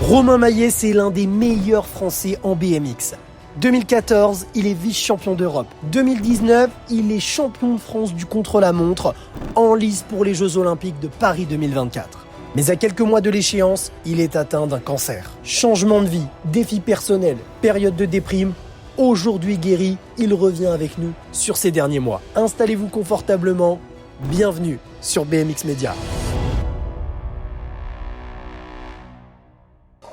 Romain Maillet, c'est l'un des meilleurs Français en BMX. 2014, il est vice-champion d'Europe. 2019, il est champion de France du contre-la-montre, en lice pour les Jeux Olympiques de Paris 2024. Mais à quelques mois de l'échéance, il est atteint d'un cancer. Changement de vie, défis personnels, période de déprime. Aujourd'hui guéri, il revient avec nous sur ces derniers mois. Installez-vous confortablement. Bienvenue sur BMX Media.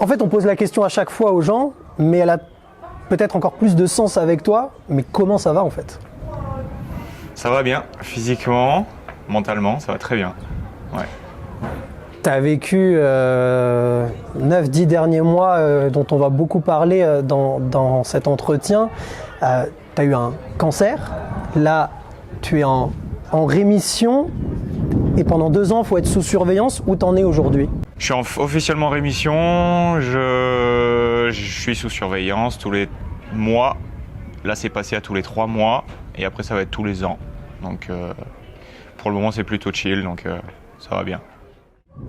En fait, on pose la question à chaque fois aux gens, mais elle a peut-être encore plus de sens avec toi. Mais comment ça va en fait? Ça va bien, physiquement, mentalement, ça va très bien. Ouais. Tu as vécu 9-10 derniers mois dont on va beaucoup parler dans cet entretien. Tu as eu un cancer, là tu es en rémission et pendant 2 ans il faut être sous surveillance. Où t'en es aujourd'hui? Je suis officiellement en rémission, je suis sous surveillance tous les mois. Là c'est passé à tous les 3 mois et après ça va être tous les ans. Donc pour le moment c'est plutôt chill, donc ça va bien.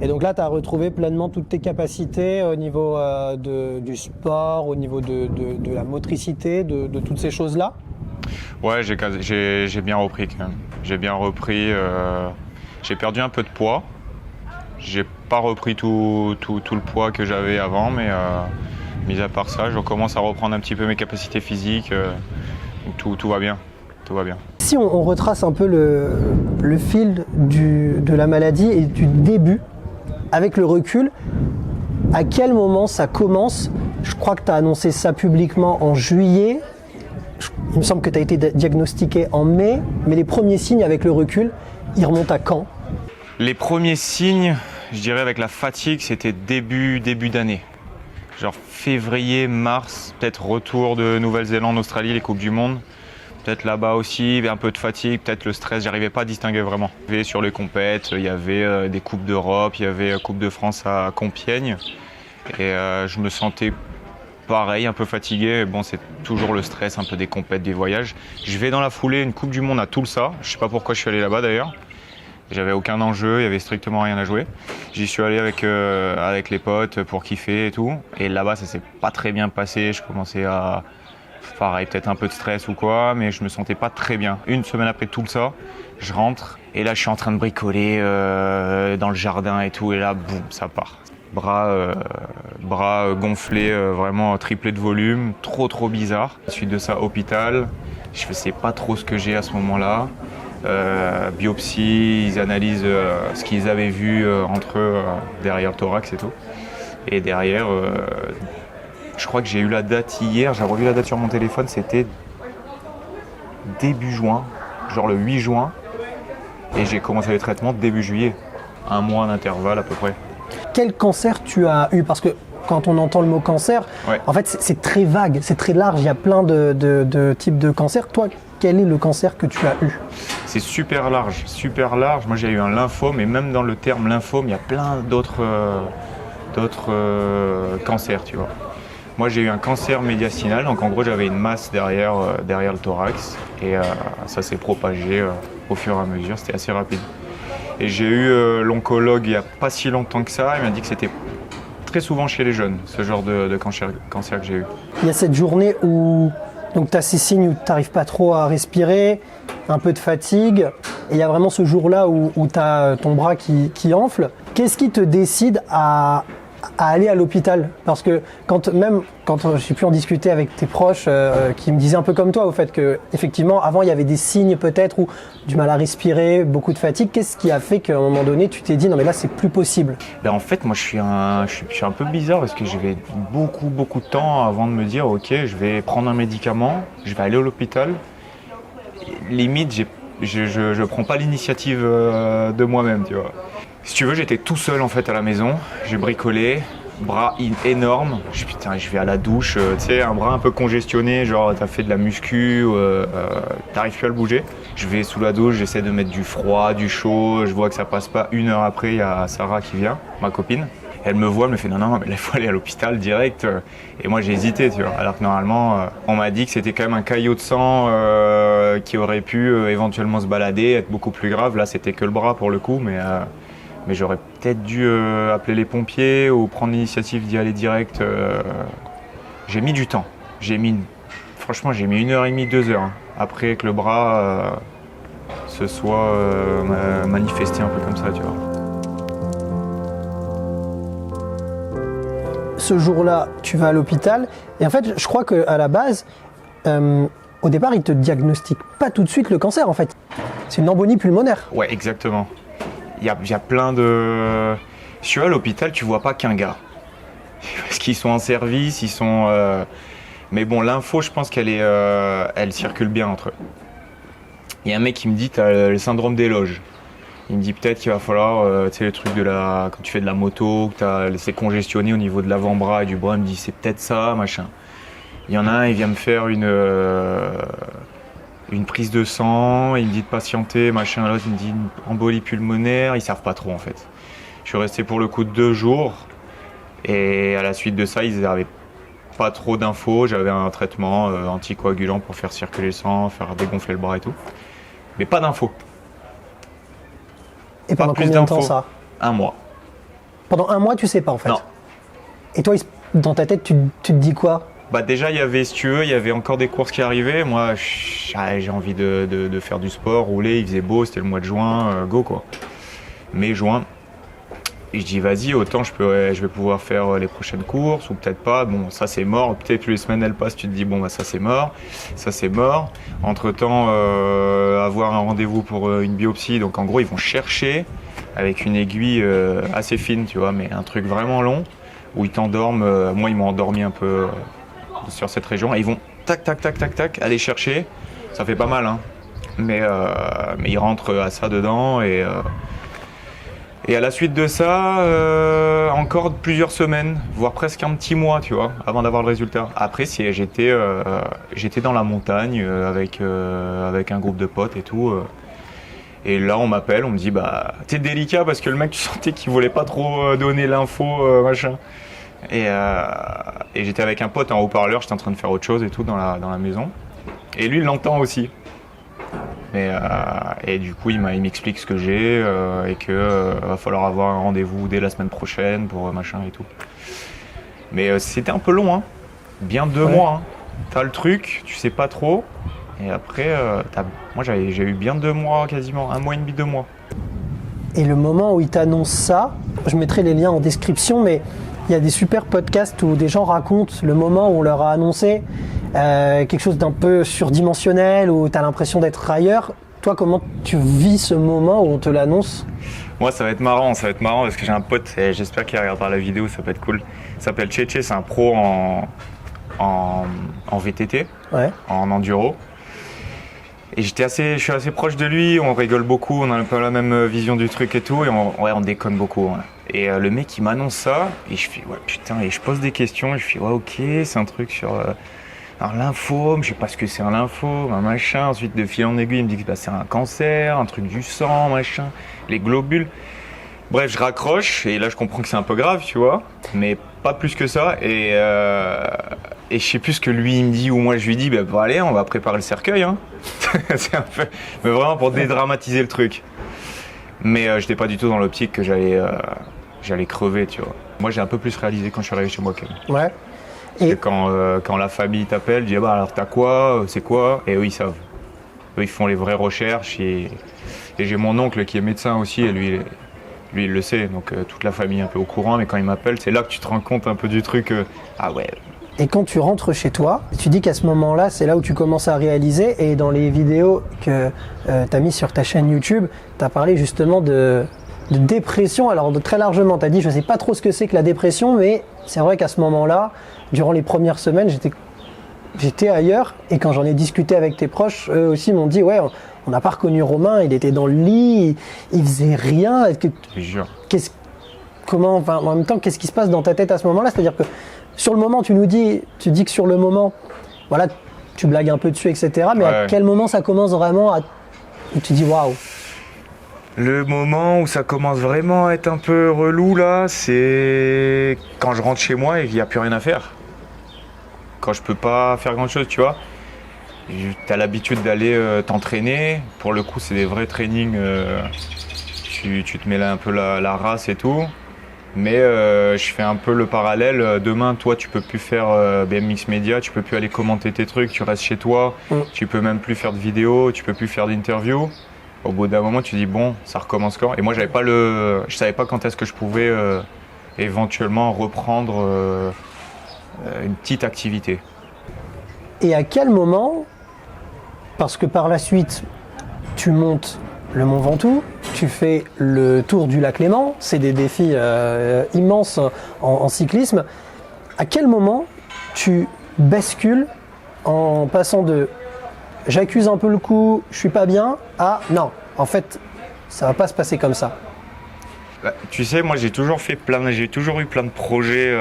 Et donc là, tu as retrouvé pleinement toutes tes capacités au niveau du sport, au niveau de la motricité, de toutes ces choses-là? Ouais, j'ai bien repris quand même. J'ai bien repris. J'ai perdu un peu de poids. J'ai pas repris tout le poids que j'avais avant, mais mis à part ça, je commence à reprendre un petit peu mes capacités physiques. Tout va bien. Tout va bien. Si on retrace un peu le fil de la maladie et du début, avec le recul, à quel moment ça commence? Je crois que tu as annoncé ça publiquement en juillet. Il me semble que tu as été diagnostiqué en mai, mais les premiers signes avec le recul, ils remontent à quand? Les premiers signes, je dirais avec la fatigue, c'était début d'année. Genre février, mars, peut-être retour de Nouvelle-Zélande, Australie, les Coupes du Monde. Peut-être là-bas aussi, un peu de fatigue, peut-être le stress, j'arrivais pas à distinguer vraiment. Sur les compètes, il y avait des Coupes d'Europe, il y avait Coupe de France à Compiègne. Et je me sentais pareil, un peu fatigué. Bon, c'est toujours le stress, un peu des compètes, des voyages. Je vais dans la foulée une Coupe du Monde à Tulsa. Je sais pas pourquoi je suis allé là-bas d'ailleurs. J'avais aucun enjeu, il y avait strictement rien à jouer. J'y suis allé avec les potes pour kiffer et tout. Et là-bas, ça s'est pas très bien passé. Je commençais à... Pareil, peut-être un peu de stress ou quoi, mais je me sentais pas très bien. Une semaine après tout ça, je rentre et là je suis en train de bricoler dans le jardin et tout, et là boum, ça part. Bras gonflés, vraiment triplé de volume, trop bizarre. Suite de ça, hôpital, je sais pas trop ce que j'ai à ce moment-là. Biopsie, ils analysent ce qu'ils avaient vu entre eux derrière le thorax et tout. Et derrière... je crois que j'ai eu la date hier, j'ai revu la date sur mon téléphone, c'était début juin, genre le 8 juin. Et j'ai commencé les traitements début juillet. 1 mois d'intervalle à peu près. Quel cancer tu as eu? Parce que quand on entend le mot cancer, ouais. En fait c'est très vague, c'est très large, il y a plein de types de cancers. Toi, quel est le cancer que tu as eu? C'est super large, super large. Moi j'ai eu un lymphome, et même dans le terme lymphome, il y a plein d'autres cancers, tu vois. Moi j'ai eu un cancer médiastinal, donc en gros j'avais une masse derrière le thorax et ça s'est propagé au fur et à mesure, c'était assez rapide. Et j'ai eu l'oncologue il n'y a pas si longtemps que ça, il m'a dit que c'était très souvent chez les jeunes, ce genre de cancer que j'ai eu. Il y a cette journée où tu as ces signes où tu n'arrives pas trop à respirer, un peu de fatigue, et il y a vraiment ce jour-là où tu as ton bras qui enfle. Qu'est-ce qui te décide à aller à l'hôpital? Parce que quand j'ai pu en discuter avec tes proches qui me disaient un peu comme toi au fait que effectivement avant il y avait des signes peut-être ou du mal à respirer, beaucoup de fatigue. Qu'est-ce qui a fait qu'à un moment donné tu t'es dit non mais là c'est plus possible? Ben en fait moi je suis un peu bizarre parce que j'avais beaucoup de temps avant de me dire ok je vais prendre un médicament, je vais aller à l'hôpital. Limite je prends pas l'initiative de moi-même, tu vois. Si tu veux, j'étais tout seul en fait à la maison, j'ai bricolé, bras énorme, putain je vais à la douche, tu sais un bras un peu congestionné, genre t'as fait de la muscu, t'arrives plus à le bouger. Je vais sous la douche, j'essaie de mettre du froid, du chaud, je vois que ça passe pas, 1 heure après il y a Sarah qui vient, ma copine. Elle me voit, elle me fait non mais là il faut aller à l'hôpital direct. Et moi j'ai hésité, tu vois. Alors que normalement on m'a dit que c'était quand même un caillot de sang qui aurait pu éventuellement se balader, être beaucoup plus grave. Là c'était que le bras pour le coup, mais Mais j'aurais peut-être dû appeler les pompiers ou prendre l'initiative d'y aller direct. J'ai mis du temps. Franchement, j'ai mis 1h30, 2 heures, hein, après que le bras se soit manifesté un peu comme ça, tu vois. Ce jour-là, tu vas à l'hôpital et en fait, je crois qu'à la base, au départ, ils te diagnostiquent pas tout de suite le cancer en fait. C'est une embolie pulmonaire. Ouais, exactement. Il y a plein de... Si tu vas à l'hôpital, tu vois pas qu'un gars. Parce qu'ils sont en service, ils sont... Mais bon, l'info, je pense elle circule bien entre eux. Il y a un mec qui me dit, t'as le syndrome des loges. Il me dit peut-être qu'il va falloir, tu sais, le truc quand tu fais de la moto, que c'est congestionné au niveau de l'avant-bras et du bras. Il me dit, c'est peut-être ça, machin. Il y en a un, il vient me faire une prise de sang, il me dit de patienter, machin. L'autre, il me dit une embolie pulmonaire. Ils savent pas trop, en fait. Je suis resté pour le coup de 2 jours. Et à la suite de ça, ils n'avaient pas trop d'infos. J'avais un traitement anticoagulant pour faire circuler le sang, faire dégonfler le bras et tout. Mais pas d'infos. Et pendant combien de temps ça? 1 mois. Pendant 1 mois, tu sais pas en fait? Non. Et toi, dans ta tête, tu te dis quoi? Bah déjà, il y avait encore des courses qui arrivaient. Moi, j'ai envie de faire du sport, rouler. Il faisait beau, c'était le mois de juin, go quoi. Mai, juin. Et je dis vas-y, autant je vais pouvoir faire les prochaines courses ou peut-être pas. Bon, ça c'est mort. Peut-être plus les semaines elles passent, tu te dis bon bah ça c'est mort, ça c'est mort. Entre-temps, avoir un rendez-vous pour une biopsie. Donc en gros, ils vont chercher avec une aiguille assez fine, tu vois, mais un truc vraiment long où ils t'endorment. Moi, ils m'ont endormi un peu sur cette région. Et ils vont tac tac tac tac tac aller chercher. Ça fait pas mal, hein. Mais ils rentrent à ça dedans et à la suite de ça, encore plusieurs semaines, voire presque un petit mois, tu vois, avant d'avoir le résultat. Après, j'étais dans la montagne avec un groupe de potes et tout. Et là, on m'appelle, on me dit, bah, t'es délicat parce que le mec, tu sentais qu'il voulait pas trop donner l'info, machin. Et j'étais avec un pote en haut-parleur, j'étais en train de faire autre chose et tout dans la maison. Et lui, il l'entend aussi. Et du coup, il m'explique ce que j'ai et qu'il va falloir avoir un rendez-vous dès la semaine prochaine pour machin et tout. Mais c'était un peu long, hein. Bien 2 mois. Hein. T'as le truc, tu sais pas trop. Et après, moi j'ai eu bien 2 mois, quasiment 1 mois et demi, 2 mois. Et le moment où il t'annonce ça, je mettrai les liens en description, mais il y a des super podcasts où des gens racontent le moment où on leur a annoncé quelque chose d'un peu surdimensionnel, où tu as l'impression d'être ailleurs. Toi, comment tu vis ce moment où on te l'annonce? Moi, ça va être marrant parce que j'ai un pote, et j'espère qu'il regardera la vidéo, ça peut être cool. Il s'appelle Tchétché, c'est un pro en VTT, ouais. En enduro. Et je suis assez proche de lui, on rigole beaucoup, on a un peu la même vision du truc et tout, et on déconne beaucoup. Ouais. Et le mec, il m'annonce ça, et je fais, ouais, putain, et je pose des questions, et je fais, ouais, ok, c'est un truc sur un lymphome, je sais pas ce que c'est un lymphome, un machin. Ensuite, de fil en aiguille, il me dit que bah, c'est un cancer, un truc du sang, machin, les globules. Bref, je raccroche, et là, je comprends que c'est un peu grave, tu vois, mais pas plus que ça. Et je sais plus ce que lui, il me dit, ou moi, je lui dis, bah, bon, allez, on va préparer le cercueil, hein. C'est un peu... Mais vraiment pour dédramatiser le truc. Mais j'étais pas du tout dans l'optique que j'allais crever, tu vois. Moi, j'ai un peu plus réalisé quand je suis arrivé chez moi quand même. Ouais. Et quand la famille t'appelle, dis bah alors t'as quoi, c'est quoi, et eux ils savent. Eux ils font les vraies recherches et j'ai mon oncle qui est médecin aussi et lui il le sait, donc toute la famille est un peu au courant, mais quand il m'appelle, c'est là que tu te rends compte un peu du truc. Ah ouais. Et quand tu rentres chez toi, tu dis qu'à ce moment-là, c'est là où tu commences à réaliser, et dans les vidéos que tu as mises sur ta chaîne YouTube, tu as parlé justement de dépression, alors très largement. Tu as dit, je ne sais pas trop ce que c'est que la dépression, mais c'est vrai qu'à ce moment-là, durant les premières semaines, j'étais ailleurs, et quand j'en ai discuté avec tes proches, eux aussi m'ont dit, ouais, on n'a pas reconnu Romain, il était dans le lit, il faisait rien. Je jure. En même temps, qu'est-ce qui se passe dans ta tête à ce moment-là? C'est-à-dire que sur le moment, tu dis que sur le moment, voilà, tu blagues un peu dessus, etc. Mais ouais. À quel moment ça commence vraiment où tu dis waouh? Le moment où ça commence vraiment à être un peu relou là, c'est quand je rentre chez moi et qu'il n'y a plus rien à faire. Quand je peux pas faire grand chose, tu vois. T'as l'habitude d'aller t'entraîner. Pour le coup, c'est des vrais trainings. tu te mets là un peu la race et tout. Mais je fais un peu le parallèle. Demain, toi, tu peux plus faire BMX Media, tu peux plus aller commenter tes trucs, tu restes chez toi, tu peux même plus faire de vidéos, tu peux plus faire d'interviews. Au bout d'un moment, tu te dis bon, ça recommence quand? Et moi, je savais pas quand est-ce que je pouvais éventuellement reprendre une petite activité. Et à quel moment, parce que par la suite, tu montes le Mont Ventoux, tu fais le tour du lac Léman, c'est des défis immenses en cyclisme. À quel moment tu bascules en passant de j'accuse un peu le coup, je suis pas bien, à non, en fait, ça va pas se passer comme ça? Bah, tu sais, moi j'ai toujours eu plein de projets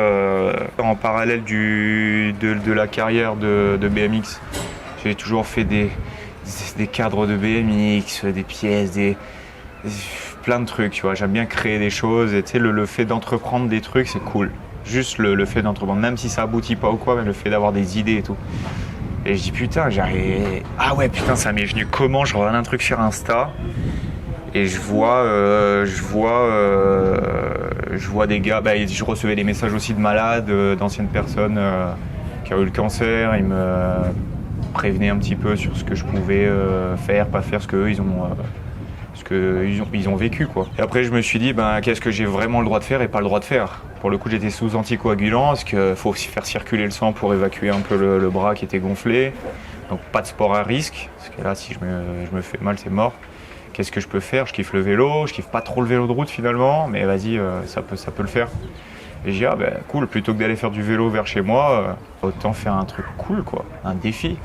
en parallèle de la carrière de BMX. J'ai toujours fait des cadres de BMX, des pièces, plein de trucs, tu vois. J'aime bien créer des choses et tu sais, le fait d'entreprendre des trucs, c'est cool. Juste le fait d'entreprendre, même si ça aboutit pas ou quoi, mais le fait d'avoir des idées et tout. Et je dis putain, j'arrive. Ah ouais, putain, ça m'est venu comment? Je regarde un truc sur Insta et je vois des gars. Bah, je recevais des messages aussi de malades, d'anciennes personnes qui ont eu le cancer. Ils me prévenaient un petit peu sur ce que je pouvais faire, pas faire, ce qu'eux ils ont vécu, quoi. Et après je me suis dit ben, qu'est-ce que j'ai vraiment le droit de faire et pas le droit de faire. Pour le coup j'étais sous anticoagulant parce qu'il faut aussi faire circuler le sang pour évacuer un peu le bras qui était gonflé. Donc pas de sport à risque, parce que là si je me fais mal c'est mort. Qu'est-ce que je peux faire? Je kiffe le vélo, je kiffe pas trop le vélo de route finalement, mais vas-y ça peut le faire. Et j'ai dit ah ben cool, plutôt que d'aller faire du vélo vers chez moi, autant faire un truc cool, quoi, un défi.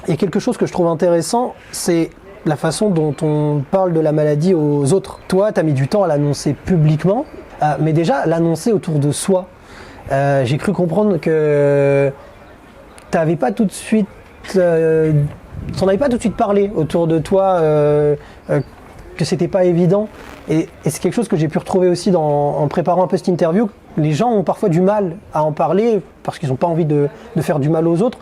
Il y a quelque chose que je trouve intéressant, c'est la façon dont on parle de la maladie aux autres. Toi, tu as mis du temps à l'annoncer publiquement, mais déjà l'annoncer autour de soi. J'ai cru comprendre que tu n'avais pas tout de suite, t'en avais pas tout de suite parlé autour de toi, que c'était pas évident. Et c'est quelque chose que j'ai pu retrouver aussi en préparant un peu cette interview. Les gens ont parfois du mal à en parler parce qu'ils n'ont pas envie de faire du mal aux autres.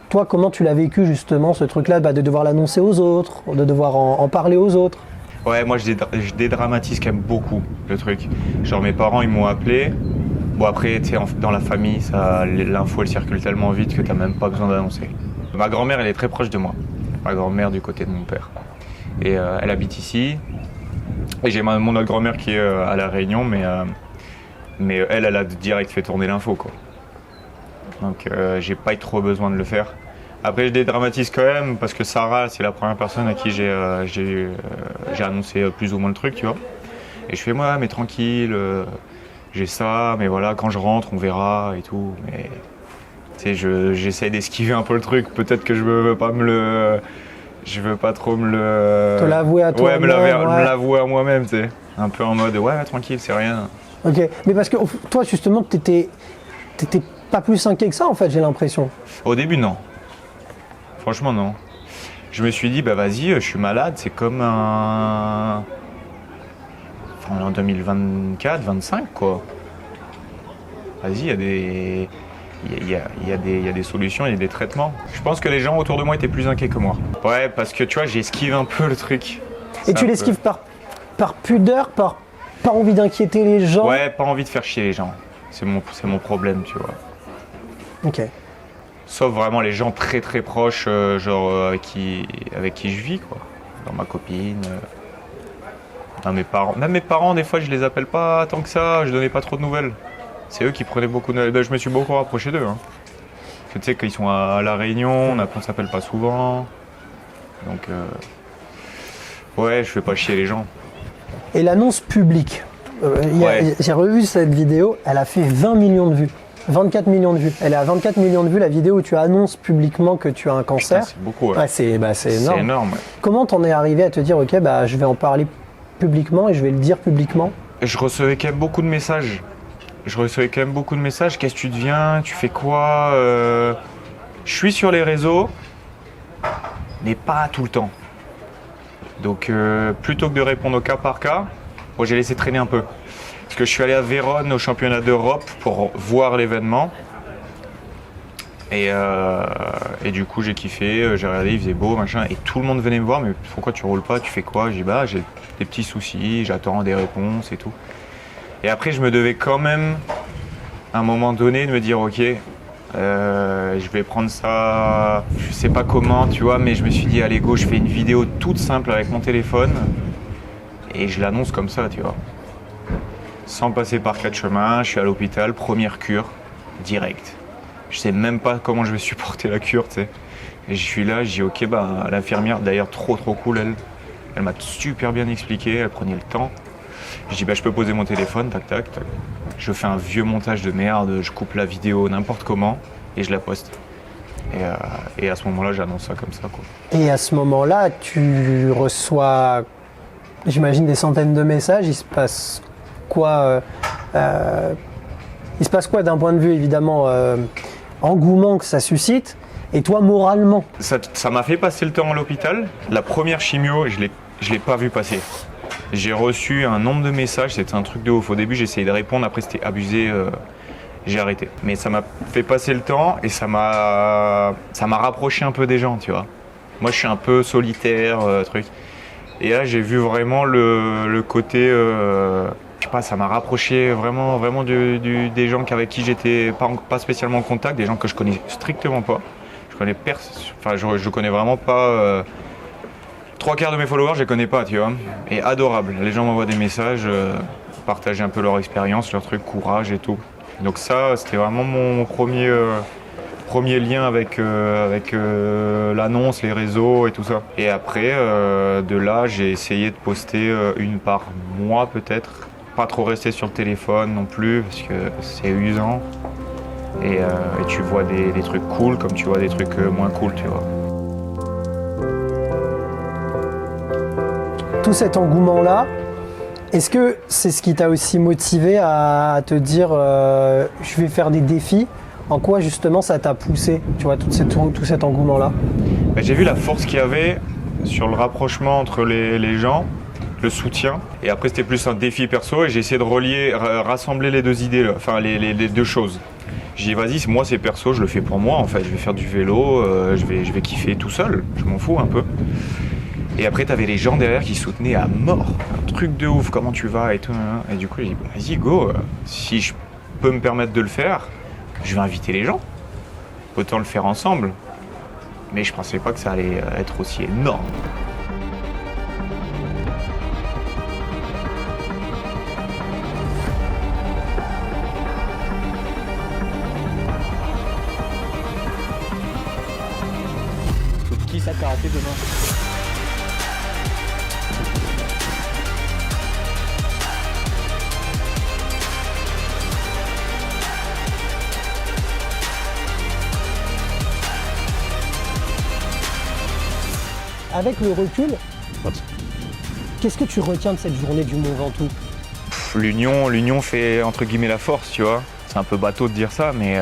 Toi, comment tu l'as vécu justement, ce truc-là, de devoir l'annoncer aux autres, de devoir en parler aux autres? Ouais, moi je dédramatise quand même beaucoup le truc. Genre mes parents ils m'ont appelé. Bon après, tu sais, dans la famille, l'info elle circule tellement vite que t'as même pas besoin d'annoncer. Ma grand-mère elle est très proche de moi. Ma grand-mère du côté de mon père. Et elle habite ici. Et j'ai mon autre grand-mère qui est à La Réunion, mais elle a direct fait tourner l'info, quoi. Donc j'ai pas eu trop besoin de le faire. Après je dédramatise quand même parce que Sarah c'est la première personne à qui j'ai annoncé plus ou moins le truc, tu vois. Et je fais moi mais tranquille, j'ai ça, mais voilà quand je rentre on verra et tout. Mais tu sais j'essaie d'esquiver un peu le truc. Peut-être que je veux pas trop me le. Te l'avouer à toi. Ouais, me l'avouer à moi-même, tu sais. Un peu en mode ouais tranquille c'est rien. Ok, mais parce que toi justement t'étais pas plus inquiet que ça en fait, j'ai l'impression. Au début non. Franchement non. Je me suis dit bah vas-y, je suis malade, c'est comme en 2024, 25 quoi. Vas-y, il y a des solutions, il y a des traitements. Je pense que les gens autour de moi étaient plus inquiets que moi. Ouais, parce que tu vois, j'esquive un peu le truc. Et tu l'esquives par pudeur, par pas envie d'inquiéter les gens? Ouais, pas envie de faire chier les gens. C'est mon problème, tu vois. Ok. Sauf vraiment les gens très très proches, avec qui je vis, quoi. Dans ma copine, dans mes parents. Même mes parents, des fois, je les appelle pas tant que ça, je donnais pas trop de nouvelles. C'est eux qui prenaient beaucoup de nouvelles. Je me suis beaucoup rapproché d'eux. Hein. Parce que tu sais qu'ils sont à La Réunion, on s'appelle pas souvent. Donc, ouais, je fais pas chier les gens. Et l'annonce publique, Ouais. j'ai revu cette vidéo, elle a fait 20 millions de vues. 24 millions de vues. Elle est à 24 millions de vues, la vidéo où tu annonces publiquement que tu as un cancer. Putain, c'est beaucoup, ouais. Ouais, c'est énorme. C'est énorme, ouais. Comment t'en es arrivé à te dire, ok, je vais en parler publiquement et je vais le dire publiquement? Je recevais quand même beaucoup de messages. Qu'est-ce que tu deviens? Tu fais quoi? Je suis sur les réseaux, mais pas tout le temps. Donc, plutôt que de répondre au cas par cas, moi, j'ai laissé traîner un peu. Parce que je suis allé à Vérone au championnat d'Europe pour voir l'événement. Et du coup, j'ai kiffé, j'ai regardé, il faisait beau, machin, et tout le monde venait me voir, mais pourquoi tu roules pas, tu fais quoi? J'ai dit, bah, j'ai des petits soucis, j'attends des réponses et tout. Et après, je me devais quand même, à un moment donné, de me dire, ok, je vais prendre ça, je sais pas comment, tu vois, mais je me suis dit, allez, go, je fais une vidéo toute simple avec mon téléphone, et je l'annonce comme ça, tu vois. Sans passer par 4 chemins, je suis à l'hôpital, première cure, direct. Je sais même pas comment je vais supporter la cure, tu sais. Et je suis là, je dis ok, bah l'infirmière, d'ailleurs trop cool, elle m'a super bien expliqué, elle prenait le temps. Je dis bah je peux poser mon téléphone, tac tac tac. Je fais un vieux montage de merde, je coupe la vidéo n'importe comment et je la poste. Et à ce moment-là, j'annonce ça comme ça, quoi. Et à ce moment-là, tu reçois, j'imagine, des centaines de messages. Il se passe quoi d'un point de vue, évidemment, engouement que ça suscite, et toi, moralement? Ça m'a fait passer le temps à l'hôpital. La première chimio, je l'ai pas vu passer. J'ai reçu un nombre de messages, c'était un truc de ouf. Au début, j'ai essayé de répondre, après c'était abusé, j'ai arrêté. Mais ça m'a fait passer le temps et ça m'a rapproché un peu des gens, tu vois. Moi, je suis un peu solitaire, truc. Et là, j'ai vu vraiment le côté, je sais pas, ça m'a rapproché vraiment des gens avec qui j'étais pas spécialement en contact, des gens que je connais strictement pas. Je connais vraiment pas. 3/4 de mes followers, je les connais pas, tu vois. Et adorable. Les gens m'envoient des messages, partager un peu leur expérience, leur truc, courage et tout. Donc ça, c'était vraiment mon premier lien avec l'annonce, les réseaux et tout ça. Et après, de là, j'ai essayé de poster une par mois peut-être. Pas trop rester sur le téléphone non plus, parce que c'est usant. Et tu vois des trucs cool comme tu vois des trucs moins cool, tu vois. Tout cet engouement-là, est-ce que c'est ce qui t'a aussi motivé à te dire je vais faire des défis? En quoi justement ça t'a poussé, tu vois, tout cet engouement-là? J'ai vu la force qu'il y avait sur le rapprochement entre les gens, le soutien. Et après c'était plus un défi perso et j'ai essayé de rassembler les deux idées, enfin les deux choses. J'ai dit vas-y, moi c'est perso, je le fais pour moi en fait, je vais faire du vélo, je vais kiffer tout seul, je m'en fous un peu. Et après, t'avais les gens derrière qui soutenaient à mort. Un truc de ouf, comment tu vas et tout. Et du coup, j'ai dit, vas-y, go. Si je peux me permettre de le faire, je vais inviter les gens. Autant le faire ensemble. Mais je pensais pas que ça allait être aussi énorme. Qui ça t'a raté demain? Avec le recul, qu'est-ce que tu retiens de cette journée du Mont Ventoux? L'union fait entre guillemets la force, tu vois. C'est un peu bateau de dire ça, mais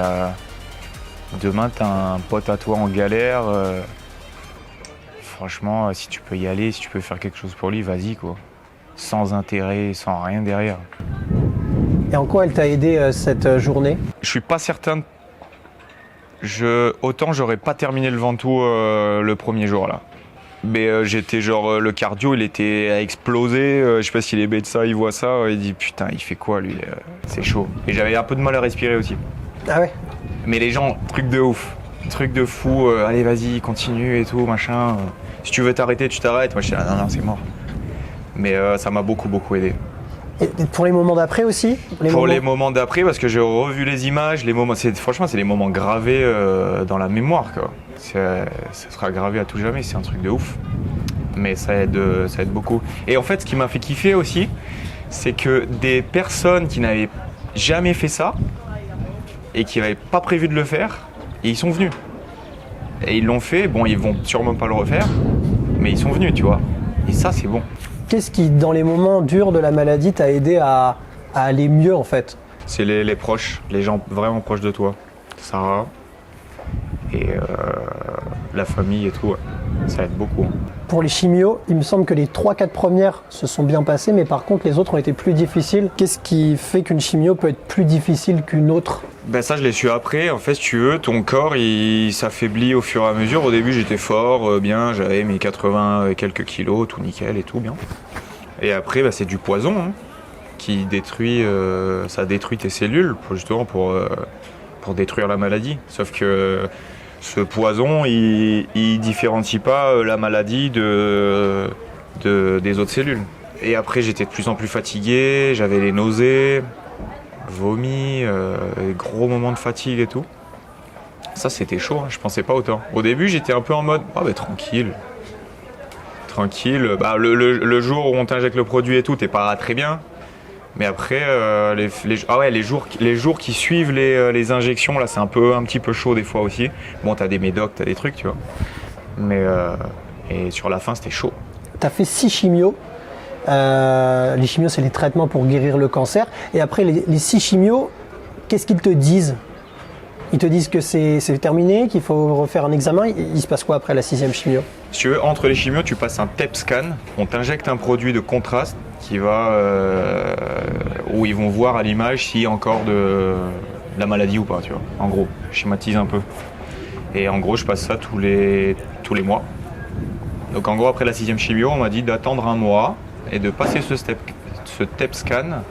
demain t'as un pote à toi en galère. Franchement, si tu peux y aller, si tu peux faire quelque chose pour lui, vas-y quoi. Sans intérêt, sans rien derrière. Et en quoi elle t'a aidé cette journée? Je suis pas certain. Autant j'aurais pas terminé le Ventoux le premier jour là. Mais j'étais genre, le cardio il était à exploser, je sais pas si les médecins ils voient ça, ils disent putain il fait quoi lui, c'est chaud. Et j'avais un peu de mal à respirer aussi. Ah ouais? Mais les gens, truc de ouf, truc de fou, allez vas-y continue et tout machin. Si tu veux t'arrêter tu t'arrêtes, moi je suis là non c'est mort. Mais ça m'a beaucoup aidé. Et pour les moments d'après aussi? Les moments d'après, parce que j'ai revu les images, franchement c'est les moments gravés dans la mémoire quoi. Ça sera gravé à tout jamais, c'est un truc de ouf. Mais ça aide beaucoup. Et en fait, ce qui m'a fait kiffer aussi, c'est que des personnes qui n'avaient jamais fait ça et qui n'avaient pas prévu de le faire, et ils sont venus. Et ils l'ont fait, bon, ils vont sûrement pas le refaire, mais ils sont venus, tu vois. Et ça, c'est bon. Qu'est-ce qui, dans les moments durs de la maladie, t'a aidé à aller mieux en fait? C'est les proches, les gens vraiment proches de toi. Sarah et la famille et tout. Ouais. Ça aide beaucoup. Pour les chimios, il me semble que les 3-4 premières se sont bien passées, mais par contre les autres ont été plus difficiles. Qu'est-ce qui fait qu'une chimio peut être plus difficile qu'une autre? Ben ça, je l'ai su après. En fait, si tu veux, ton corps, il s'affaiblit au fur et à mesure. Au début, j'étais fort, bien, j'avais mes 80 et quelques kilos, tout nickel et tout bien. Et après, ben, c'est du poison qui détruit, ça détruit tes cellules, justement pour détruire la maladie. Sauf que ce poison, il différencie pas la maladie des autres cellules. Et après, j'étais de plus en plus fatigué, j'avais les nausées, vomi, gros moments de fatigue et tout. Ça, c'était chaud, je pensais pas autant. Au début, j'étais un peu en mode, tranquille. Bah, le jour où on t'injecte le produit et tout, t'es pas très bien. Mais après, les jours qui suivent les injections, là, c'est un petit peu chaud des fois aussi. Bon, t'as des médocs, t'as des trucs, tu vois. Mais et sur la fin, c'était chaud. T'as fait 6 chimios. Les chimios, c'est les traitements pour guérir le cancer. Et après, les 6 chimios, qu'est-ce qu'ils te disent? Ils te disent que c'est terminé, qu'il faut refaire un examen. Il se passe quoi après la 6e chimio? Si tu veux, entre les chimios, tu passes un TEP scan. On t'injecte un produit de contraste qui va où ils vont voir à l'image s'il y a encore de la maladie ou pas, tu vois. En gros, je schématise un peu. Et en gros, je passe ça tous les mois. Donc en gros, après la 6e chimio, on m'a dit d'attendre un mois et de passer ce TEP scan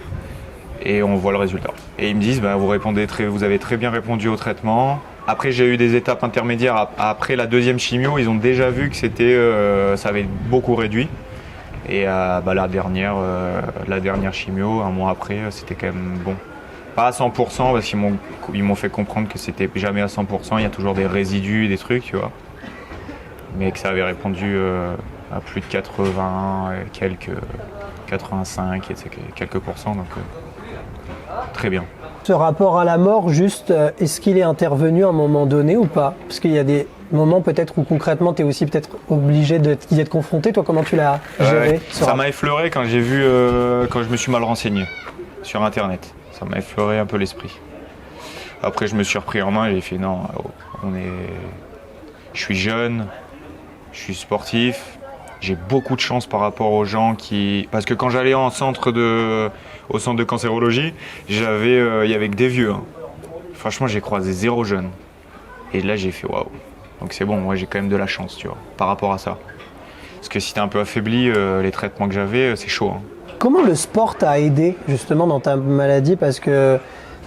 et on voit le résultat. Et ils me disent, vous avez très bien répondu au traitement. Après, j'ai eu des étapes intermédiaires. Après la 2e chimio, ils ont déjà vu que ça avait beaucoup réduit. Et la dernière chimio, un mois après, c'était quand même bon. Pas à 100% parce qu'ils m'ont fait comprendre que c'était jamais à 100%. Il y a toujours des résidus, des trucs, tu vois. Mais que ça avait répondu à plus de 80, 85, et quelques pourcents. Donc très bien. Ce rapport à la mort, juste, est-ce qu'il est intervenu à un moment donné ou pas? Parce qu'il y a des moments peut-être où concrètement tu es aussi peut-être obligé d'y être confronté. Toi, comment tu l'as géré? Ça m'a effleuré quand j'ai vu, quand je me suis mal renseigné sur Internet. Ça m'a effleuré un peu l'esprit. Après, je me suis repris en main et j'ai fait non, je suis jeune, je suis sportif. J'ai beaucoup de chance par rapport aux gens parce que quand j'allais au centre de cancérologie, il y avait que des vieux. Franchement, j'ai croisé 0 jeune. Et là, j'ai fait waouh. Donc c'est bon, moi j'ai quand même de la chance, tu vois, par rapport à ça. Parce que si t'es un peu affaibli, les traitements que j'avais, c'est chaud. Comment le sport t'a aidé justement dans ta maladie? Parce que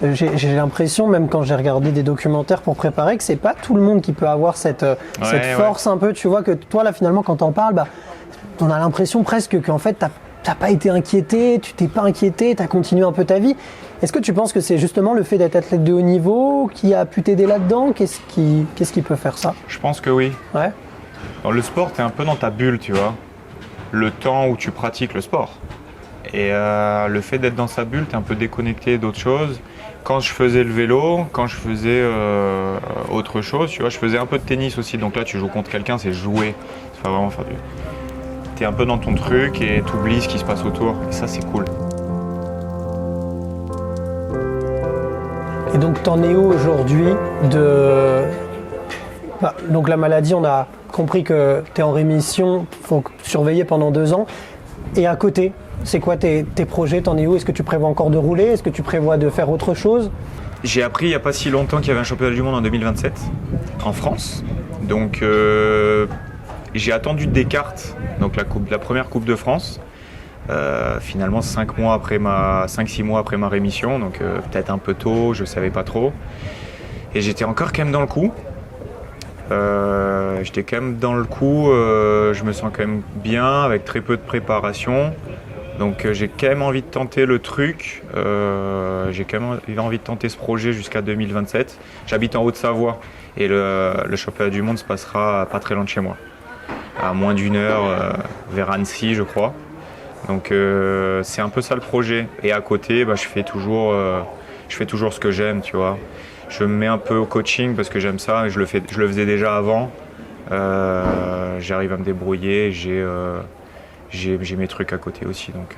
j'ai l'impression, même quand j'ai regardé des documentaires pour préparer, que c'est pas tout le monde qui peut avoir cette force un peu. Tu vois que toi là finalement quand t'en parles, on a l'impression presque qu'en fait t'as pas été inquiété, tu t'es pas inquiété, t'as continué un peu ta vie. Est-ce que tu penses que c'est justement le fait d'être athlète de haut niveau qui a pu t'aider là-dedans? Qu'est-ce qui peut faire ça? Je pense que oui. Ouais. Dans le sport, t'es un peu dans ta bulle, tu vois. Le temps où tu pratiques le sport. Et le fait d'être dans sa bulle, t'es un peu déconnecté d'autres choses. Quand je faisais le vélo, quand je faisais autre chose, tu vois, je faisais un peu de tennis aussi. Donc là, tu joues contre quelqu'un, c'est jouer. C'est pas vraiment faire du... T'es un peu dans ton truc et t'oublies ce qui se passe autour. Et ça, c'est cool. Et donc, t'en es où aujourd'hui donc la maladie, on a compris que t'es en rémission, faut surveiller pendant 2 ans. Et à côté, c'est quoi tes projets? T'en es où? Est-ce que tu prévois encore de rouler? Est-ce que tu prévois de faire autre chose? J'ai appris il n'y a pas si longtemps qu'il y avait un championnat du monde en 2027 en France. Donc j'ai attendu Descartes, donc la première Coupe de France. Finalement 5-6 mois après ma rémission, donc peut-être un peu tôt, je savais pas trop. Et j'étais encore quand même dans le coup. Je me sens quand même bien avec très peu de préparation. Donc j'ai quand même envie de tenter le truc, j'ai quand même envie de tenter ce projet jusqu'à 2027. J'habite en Haute-Savoie et le championnat du monde se passera pas très loin de chez moi, à moins d'1 heure vers Annecy je crois. Donc c'est un peu ça le projet. Et à côté, je fais toujours ce que j'aime, tu vois. Je me mets un peu au coaching parce que j'aime ça et je le faisais déjà avant. J'arrive à me débrouiller, j'ai mes trucs à côté aussi. Donc,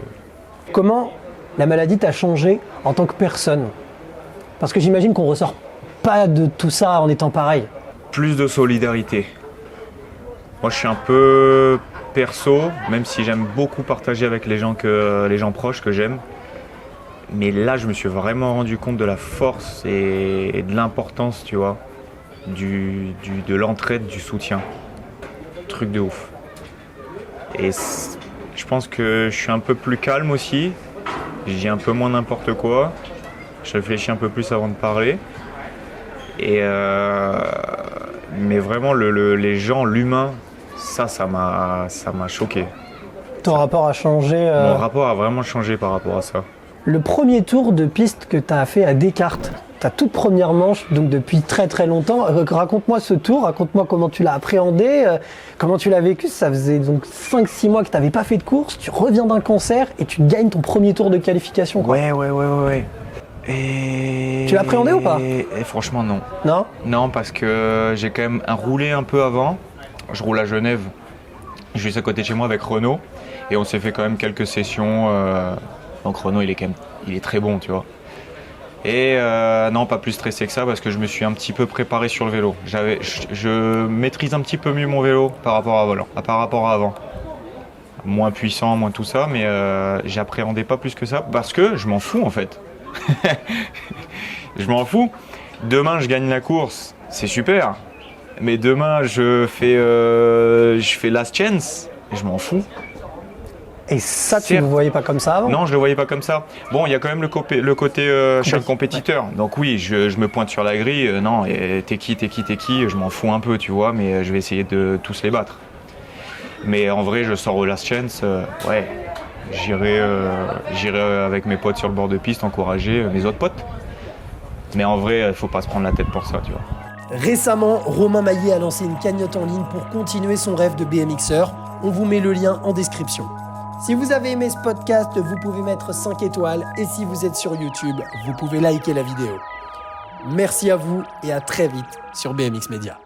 Comment la maladie t'a changé en tant que personne? Parce que j'imagine qu'on ressort pas de tout ça en étant pareil. Plus de solidarité. Moi, je suis un peu perso, même si j'aime beaucoup partager avec les gens proches que j'aime. Mais là, je me suis vraiment rendu compte de la force et de l'importance, tu vois, de l'entraide, du soutien. Truc de ouf. Et je pense que je suis un peu plus calme aussi. Je dis un peu moins n'importe quoi. Je réfléchis un peu plus avant de parler. Mais vraiment, les gens, l'humain, ça m'a choqué. Ton rapport a changé. Mon rapport a vraiment changé par rapport à ça. Le premier tour de piste que tu as fait à Descartes, ta toute première manche, donc depuis très très longtemps. Raconte-moi ce tour, raconte-moi comment tu l'as appréhendé, comment tu l'as vécu. Ça faisait donc 5-6 mois que tu n'avais pas fait de course, tu reviens d'un concert et tu gagnes ton premier tour de qualification, quoi. Ouais. Et... Tu l'appréhendais ou pas ? Et franchement, non. Non ? Non, parce que j'ai quand même roulé un peu avant. Je roule à Genève. Je suis à côté de chez moi avec Renaud. Et on s'est fait quand même quelques sessions. Donc Renaud, il est très bon, tu vois. Et non, pas plus stressé que ça parce que je me suis un petit peu préparé sur le vélo. Je maîtrise un petit peu mieux mon vélo par rapport à avant. Moins puissant, moins tout ça, mais j'appréhendais pas plus que ça parce que je m'en fous en fait. Je m'en fous. Demain, je gagne la course, c'est super. Mais demain, je fais last chance, et je m'en fous. Et ça, tu ne le voyais pas comme ça avant ? Non, je le voyais pas comme ça. Bon, il y a quand même le côté je suis un compétiteur. Ouais. Donc oui, je me pointe sur la grille. Non, et t'es qui, je m'en fous un peu, tu vois, mais je vais essayer de tous les battre. Mais en vrai, je sors au last chance, ouais. J'irai avec mes potes sur le bord de piste encourager mes autres potes. Mais en vrai, il faut pas se prendre la tête pour ça, tu vois. Récemment, Romain Maillet a lancé une cagnotte en ligne pour continuer son rêve de BMXeur. On vous met le lien en description. Si vous avez aimé ce podcast, vous pouvez mettre 5 étoiles et si vous êtes sur YouTube, vous pouvez liker la vidéo. Merci à vous et à très vite sur BMX Media.